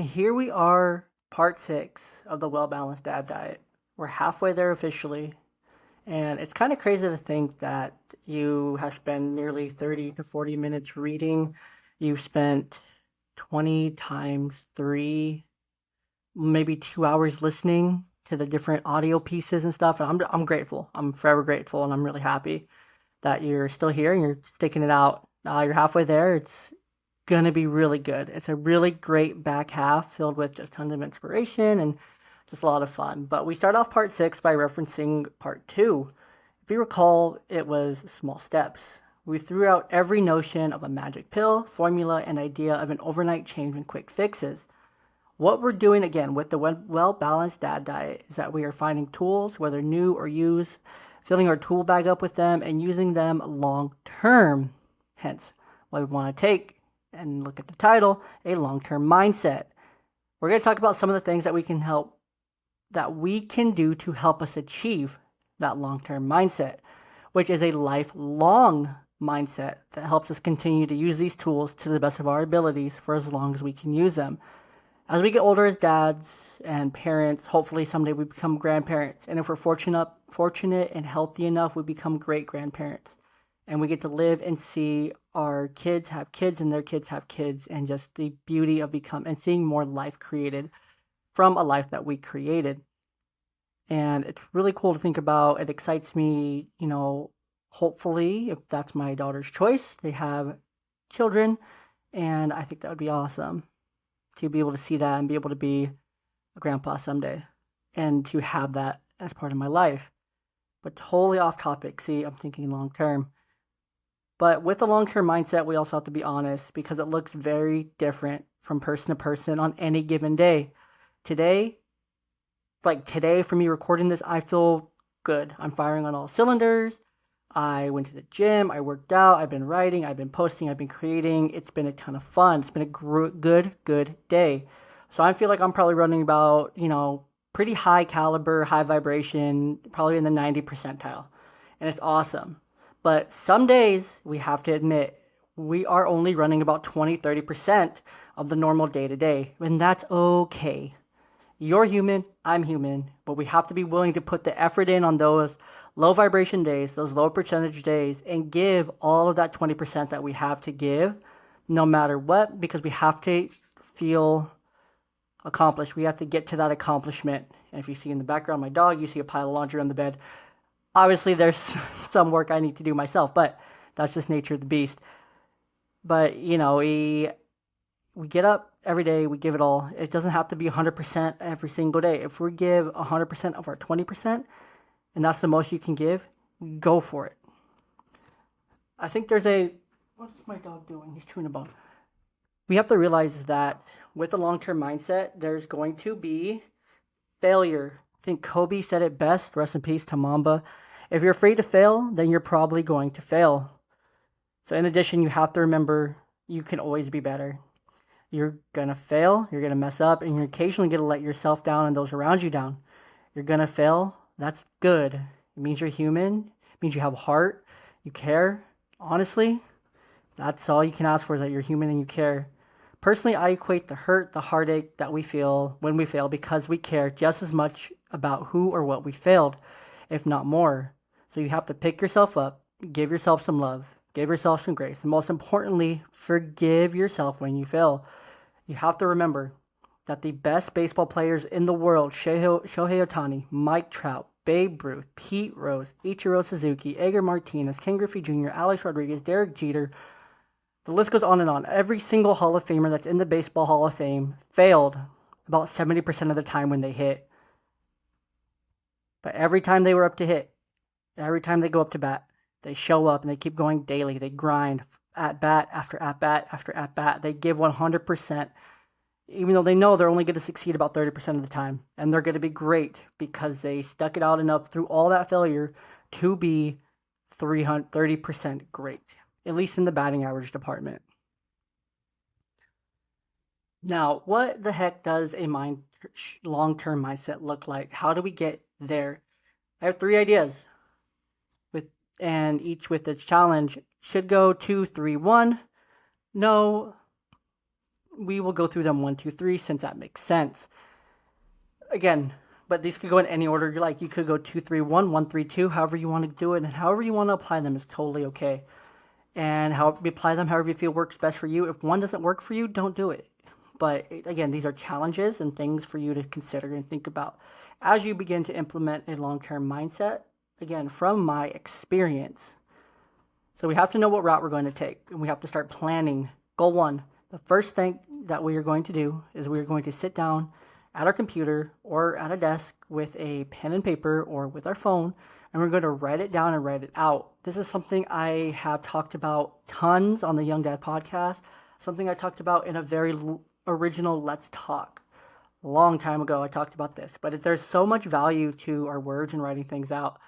Here we are, part 6 of the Well Balanced Dad Diet. We're halfway there officially, and it's kind of crazy to think that you have spent nearly 30 to 40 minutes reading. You've spent 20 times 3, maybe 2 hours listening to the different audio pieces and stuff. And I'm grateful. I'm forever grateful, and I'm really happy that you're still here and you're sticking it out. You're halfway there. It's gonna be really good. It's a really great back half filled with just tons of inspiration and just a lot of fun. But we start off part 6 by referencing part 2. If you recall, it was small steps. We threw out every notion of a magic pill, formula, and idea of an overnight change and quick fixes. What we're doing again with the well balanced dad diet is that we are finding tools, whether new or used, filling our tool bag up with them, and using them long term. Hence, what we want to take and look at the title, a long term mindset. We're going to talk about some of the things that we can do to help us achieve that long term mindset, which is a lifelong mindset that helps us continue to use these tools to the best of our abilities for as long as we can use them. As we get older as dads and parents, hopefully someday we become grandparents. And if we're fortunate and healthy enough, we become great grandparents. And we get to live and see our kids have kids and their kids have kids, and just the beauty of becoming and seeing more life created from a life that we created. And it's really cool to think about. It excites me, hopefully, if that's my daughter's choice, they have children. And I think that would be awesome to be able to see that and be able to be a grandpa someday and to have that as part of my life. But totally off topic. See, I'm thinking long term. But with the long term mindset, we also have to be honest because it looks very different from person to person on any given day. Today, like today, for me recording this, I feel good. I'm firing on all cylinders. I went to the gym, I worked out, I've been writing, I've been posting, I've been creating. It's been a ton of fun. It's been a good day. So I feel like I'm probably running about, pretty high caliber, high vibration, probably in the 90 percentile. And it's awesome. But some days, we have to admit, we are only running about 20-30% of the normal day to day. And that's okay. You're human, I'm human, but we have to be willing to put the effort in on those low vibration days, those low percentage days, and give all of that 20% that we have to give, no matter what, because we have to feel accomplished. We have to get to that accomplishment. And if you see in the background my dog, you see a pile of laundry on the bed. Obviously, there's some work I need to do myself, but that's just nature of the beast. But, we get up every day, we give it all. It doesn't have to be 100% every single day. If we give 100% of our 20%, and that's the most you can give, go for it. I think there's a. What's my dog doing? He's chewing a bone. We have to realize that with a long term mindset, there's going to be failure. I think Kobe said it best. Rest in peace to Mamba. If you're afraid to fail, then you're probably going to fail. So, in addition, you have to remember you can always be better. You're gonna fail, you're gonna mess up, and you're occasionally gonna let yourself down and those around you down. You're gonna fail. That's good. It means you're human. It means you have a heart. You care. Honestly, that's all you can ask for is that you're human and you care. Personally, I equate the hurt, the heartache that we feel when we fail because we care just as much about who or what we failed, if not more. So you have to pick yourself up, give yourself some love, give yourself some grace, and most importantly, forgive yourself when you fail. You have to remember that the best baseball players in the world, Shohei Ohtani, Mike Trout, Babe Ruth, Pete Rose, Ichiro Suzuki, Edgar Martinez, Ken Griffey Jr., Alex Rodriguez, Derek Jeter, the list goes on and on. Every single Hall of Famer that's in the Baseball Hall of Fame failed about 70% of the time when they hit. But every time they were up to hit, every time they go up to bat, they show up and they keep going daily. They grind at bat after at bat after at bat. They give 100%, even though they know they're only going to succeed about 30% of the time. And they're going to be great because they stuck it out enough through all that failure to be 30% great, at least in the batting average department. Now, what the heck does a long-term mindset look like? How do we get there? I have 3 ideas with and each with its challenge. Should go 2, 3, 1. No, we will go through them one, two, three, since that makes sense. Again, but these could go in any order you like. You could go two, three, one, one, three, two, however you want to do it, and however you want to apply them is totally okay. And how you apply them, however you feel works best for you. If one doesn't work for you, don't do it. But again, these are challenges and things for you to consider and think about as you begin to implement a long term mindset. Again, from my experience. So we have to know what route we're going to take, and we have to start planning. Goal one, the first thing that we are going to do is we are going to sit down at our computer or at a desk with a pen and paper or with our phone, and we're going to write it down and write it out. This is something I have talked about tons on the Young Dad podcast, something I talked about in a very original Let's Talk. A long time ago, I talked about this, but there's so much value to our words and writing things out.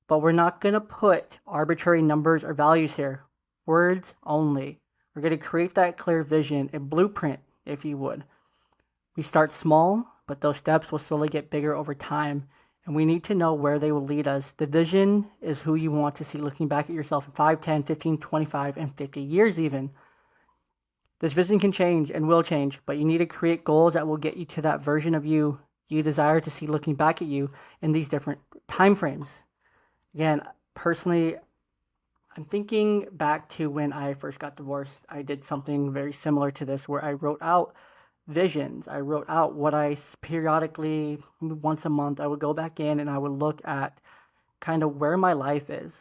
But we're not going to put arbitrary numbers or values here. Words only. We're going to create that clear vision, a blueprint, if you would. We start small, but those steps will slowly get bigger over time. And we need to know where they will lead us. The vision is who you want to see looking back at yourself in 5, 10, 15, 25, and 50 years even. This vision can change and will change, but you need to create goals that will get you to that version of you desire to see looking back at you in these different time frames. Again, personally, I'm thinking back to when I first got divorced. I did something very similar to this where I wrote out visions. I wrote out what I periodically, once a month, I would go back in and I would look at kind of where my life is.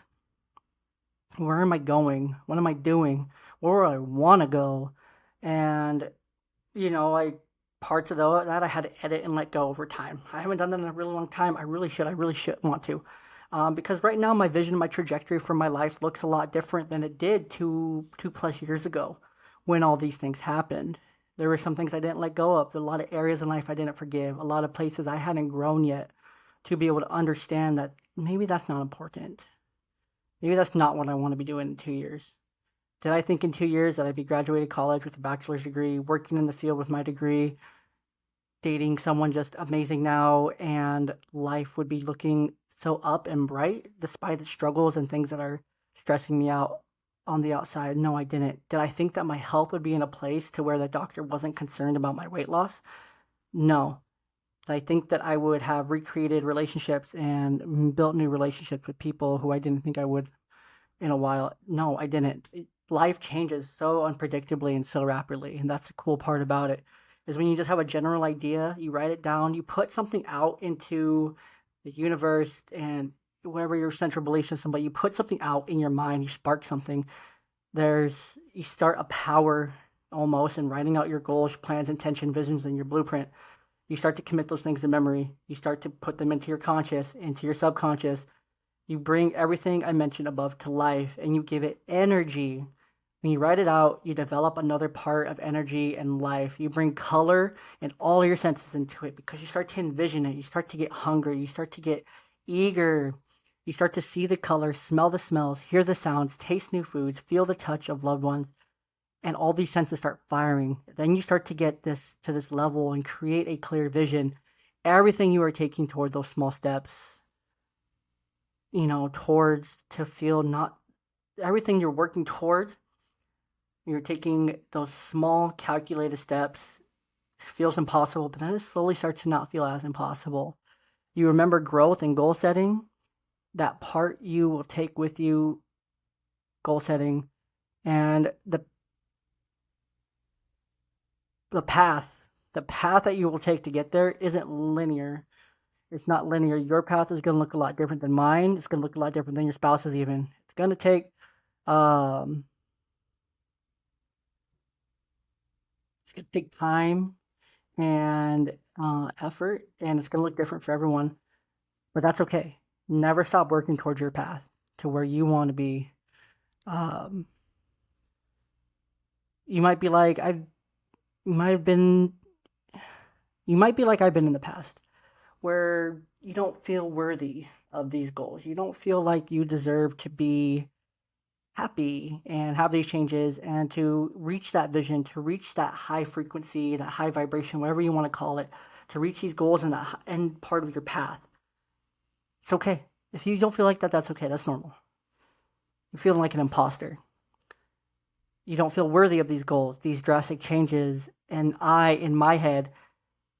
Where am I going? What am I doing? Where do I want to go? And, parts of that I had to edit and let go over time. I haven't done that in a really long time. I really should want to. Because right now my vision, my trajectory for my life looks a lot different than it did two plus years ago when all these things happened. There were some things I didn't let go of, a lot of areas in life I didn't forgive, a lot of places I hadn't grown yet to be able to understand that maybe that's not important. Maybe that's not what I want to be doing in 2 years. Did I think in 2 years that I'd be graduated college with a bachelor's degree, working in the field with my degree, dating someone just amazing now, and life would be looking so up and bright despite its struggles and things that are stressing me out on the outside? No, I didn't. Did I think that my health would be in a place to where the doctor wasn't concerned about my weight loss? No. Did I think that I would have recreated relationships and built new relationships with people who I didn't think I would in a while? No, I didn't. Life changes so unpredictably and so rapidly, and that's the cool part about it. Is when you just have a general idea, you write it down, you put something out into the universe and whatever your central belief system, but you put something out in your mind, you spark something. You start a power almost in writing out your goals, plans, intention, visions, and your blueprint. You start to commit those things to memory. You start to put them into your conscious, into your subconscious. You bring everything I mentioned above to life and you give it energy. When you write it out, you develop another part of energy and life. You bring color and all your senses into it because you start to envision it. You start to get hungry. You start to get eager. You start to see the colors, smell the smells, hear the sounds, taste new foods, feel the touch of loved ones, and all these senses start firing. Then you start to get this level and create a clear vision. Everything you are taking toward those small steps, towards to feel not everything you're working towards. You're taking those small calculated steps. It feels impossible, but then it slowly starts to not feel as impossible. You remember growth and goal setting. That part you will take with you, goal setting, and the path that you will take to get there isn't linear. It's not linear. Your path is going to look a lot different than mine. It's going to look a lot different than your spouse's even. It's going to take um, it's going to take time and effort, and it's going to look different for everyone. But that's okay. Never stop working towards your path to where you want to be. Um, you might be like you might have been, you might be like I've been in the past, where you don't feel worthy of these goals. You don't feel like you deserve to be happy and have these changes and to reach that vision, to reach that high frequency, that high vibration, whatever you want to call it, to reach these goals in that end part of your path. It's okay. If you don't feel like that, that's okay. That's normal. You're feeling like an imposter. You don't feel worthy of these goals, these drastic changes. And in my head,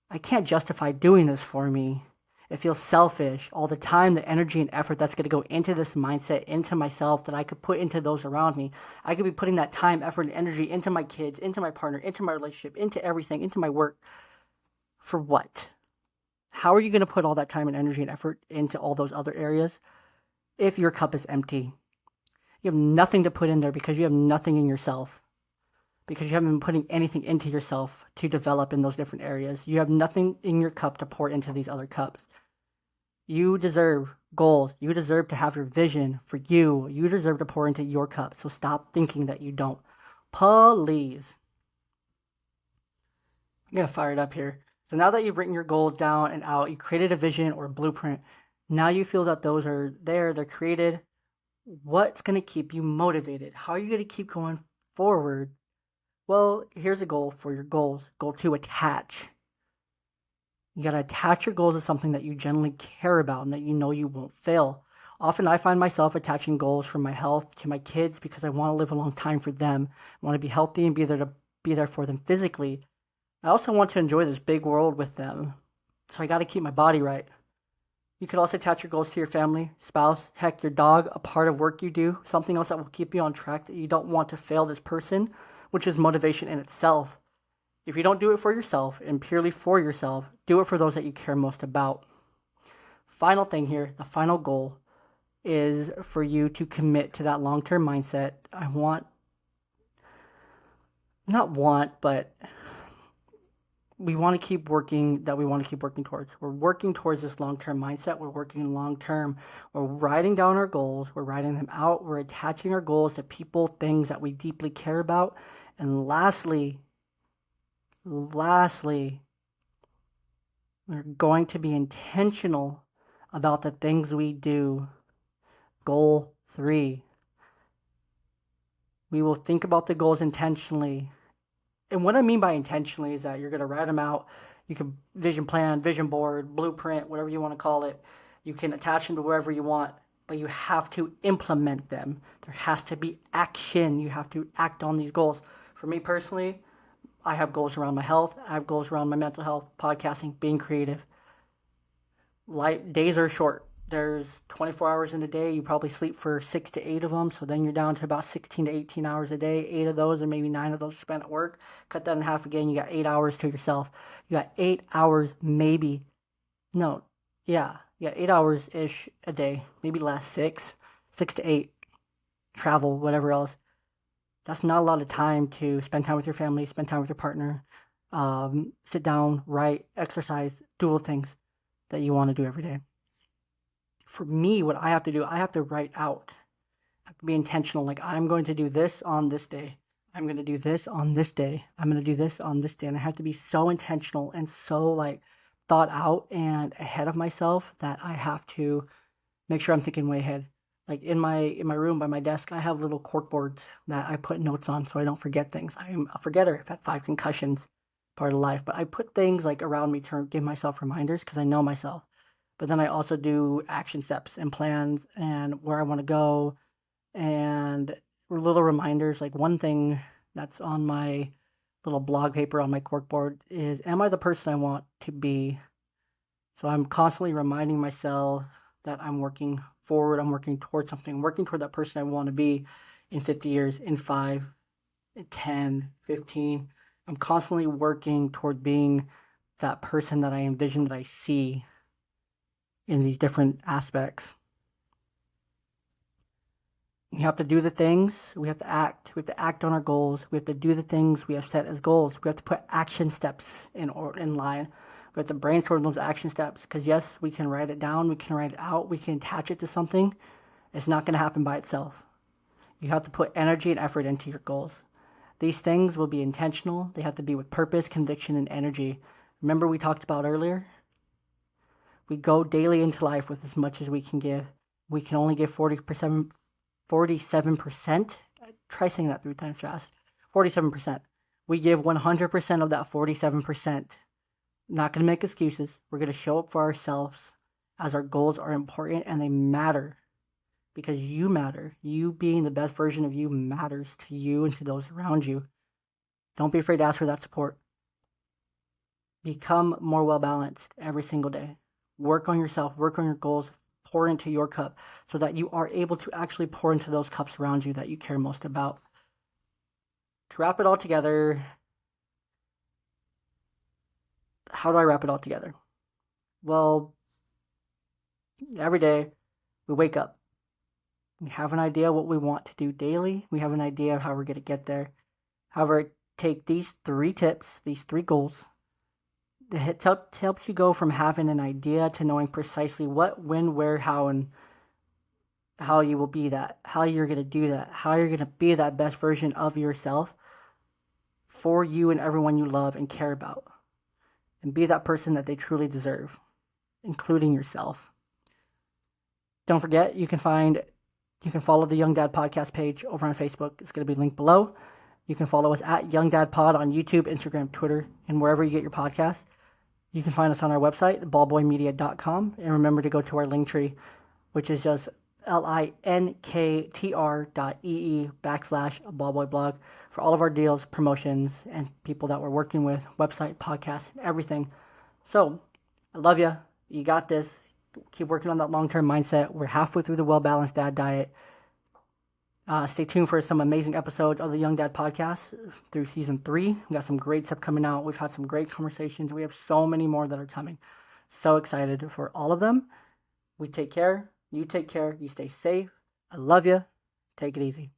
I can't justify doing this for me. It feels selfish. All the time, the energy and effort that's going to go into this mindset, into myself, that I could put into those around me. I could be putting that time, effort, and energy into my kids, into my partner, into my relationship, into everything, into my work. For what? How are you going to put all that time and energy and effort into all those other areas if your cup is empty? You have nothing to put in there because you have nothing in yourself. Because you haven't been putting anything into yourself to develop in those different areas. You have nothing in your cup to pour into these other cups. You deserve goals. You deserve to have your vision for you. You deserve to pour into your cup. So stop thinking that you don't. Please. I'm going to fire it up here. So now that you've written your goals down and out, you created a vision or a blueprint. Now you feel that those are there, they're created. What's going to keep you motivated? How are you going to keep going forward? Well, here's a goal for your goals. Goal 2, attach. You got to attach your goals to something that you genuinely care about and that you know you won't fail. Often I find myself attaching goals for my health to my kids because I want to live a long time for them. I want to be healthy and be there for them physically. I also want to enjoy this big world with them. So I got to keep my body right. You could also attach your goals to your family, spouse, heck, your dog, a part of work you do, something else that will keep you on track, that you don't want to fail this person, which is motivation in itself. If you don't do it for yourself and purely for yourself, do it for those that you care most about. Final thing here, the final goal is for you to commit to that long-term mindset. We want to keep working, that we want to keep working towards. We're working towards this long-term mindset. We're working long-term. We're writing down our goals. We're writing them out. We're attaching our goals to people, things that we deeply care about. And lastly, we're going to be intentional about the things we do. Goal 3. We will think about the goals intentionally. And what I mean by intentionally is that you're going to write them out. You can vision plan, vision board, blueprint, whatever you want to call it. You can attach them to wherever you want, but you have to implement them. There has to be action. You have to act on these goals. For me personally, I have goals around my health. I have goals around my mental health, podcasting, being creative. Days are short. There's 24 hours in a day. You probably sleep for 6 to 8 of them. So then you're down to about 16 to 18 hours a day. 8 of those, and maybe 9 of those spent at work. Cut that in half again. You got 8 hours to yourself. You got 8 hours, maybe. No, yeah. You got 8 hours-ish a day. Maybe less, 6 to 8. Travel, whatever else. That's not a lot of time to spend time with your family, spend time with your partner, sit down, write, exercise, do all the things that you want to do every day. For me, what I have to do, I have to write out. I have to be intentional. Like, I'm going to do this on this day. I'm going to do this on this day. I'm going to do this on this day. And I have to be so intentional and so thought out and ahead of myself that I have to make sure I'm thinking way ahead. Like in my room by my desk, I have little cork boards that I put notes on so I don't forget things. I'm a forgetter. I've had 5 concussions, part of life. But I put things around me to give myself reminders because I know myself. But then I also do action steps and plans and where I want to go and little reminders. Like one thing that's on my little blog paper on my corkboard is, am I the person I want to be? So I'm constantly reminding myself that I'm working forward, I'm working towards something, I'm working toward that person I want to be in 50 years, in 5, in 10, 15. I'm constantly working toward being that person that I envision, that I see in these different aspects. We have to do the things, we have to act on our goals, we have to do the things we have set as goals, we have to put action steps in line. We have to brainstorm those action steps because yes, we can write it down, we can write it out, we can attach it to something. It's not going to happen by itself. You have to put energy and effort into your goals. These things will be intentional. They have to be with purpose, conviction, and energy. Remember we talked about earlier? We go daily into life with as much as we can give. We can only give 47%. Try saying that 3 times fast. 47%. We give 100% of that 47%. Not going to make excuses. We're going to show up for ourselves as our goals are important and they matter. because you matter. You being the best version of you matters to you and to those around you. Don't be afraid to ask for that support. Become more well balanced every single day. Work on yourself, work on your goals, pour into your cup so that you are able to actually pour into those cups around you that you care most about. To wrap it all together, how do I wrap it all together? Well, every day we wake up. We have an idea what we want to do daily. We have an idea of how we're going to get there. However, take these 3 tips, these 3 goals. It helps you go from having an idea to knowing precisely what, when, where, how, and how you will be that, how you're going to do that, how you're going to be that best version of yourself for you and everyone you love and care about. And be that person that they truly deserve, including yourself. Don't forget, you can follow the Young Dad Podcast page over on Facebook. It's going to be linked below. You can follow us at Young Dad Pod on YouTube, Instagram, Twitter, and wherever you get your podcasts. You can find us on our website, ballboymedia.com. And remember to go to our link tree, which is just linktr.ee/ballboyblog for all of our deals, promotions, and people that we're working with, website, podcast, everything. So, I love you. You got this. Keep working on that long-term mindset. We're halfway through the well-balanced dad diet. Stay tuned for some amazing episodes of the Young Dad Podcast through season 3. We got some great stuff coming out. We've had some great conversations. We have so many more that are coming. So excited for all of them. We take care. You take care. You stay safe. I love you. Take it easy.